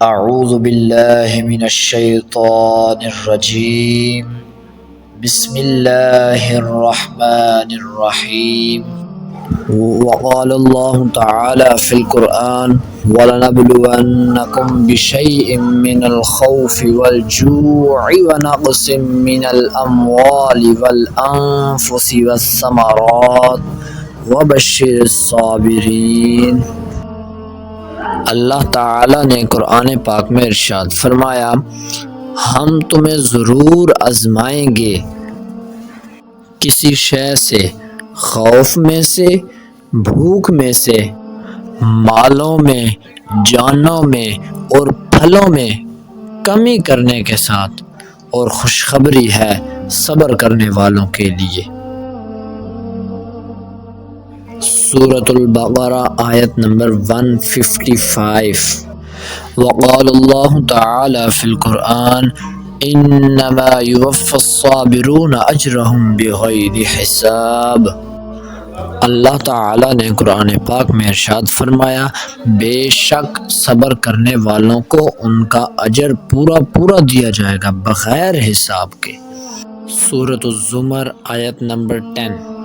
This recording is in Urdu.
اعوذ باللہ من الشیطان الرجیم بسم اللہ الرحمن الرحیم وقال اللہ تعالی فی القرآن وَلَنَبْلُوَنَّكُمْ بِشَيْءٍ مِّنَ الْخَوْفِ وَالْجُوعِ وَنَقْصٍ مِّنَ الْأَمْوَالِ وَالْأَنفُسِ وَالثَّمَرَاتِ وَبَشِّرِ الصَّابِرِينَ۔ اللہ تعالیٰ نے قرآن پاک میں ارشاد فرمایا، ہم تمہیں ضرور آزمائیں گے کسی شے سے، خوف میں سے، بھوک میں سے، مالوں میں، جانوں میں اور پھلوں میں کمی کرنے کے ساتھ، اور خوشخبری ہے صبر کرنے والوں کے لیے۔ سورۃ البقرہ آیت نمبر 155۔ وقال اللہ تعالی فی القرآن انما یوفی الصابرون اجرہم بغیر حساب۔ اللہ تعالی نے قرآن پاک میں ارشاد فرمایا، بے شک صبر کرنے والوں کو ان کا اجر پورا پورا دیا جائے گا بغیر حساب کے۔ سورۃ الزمر آیت نمبر 10۔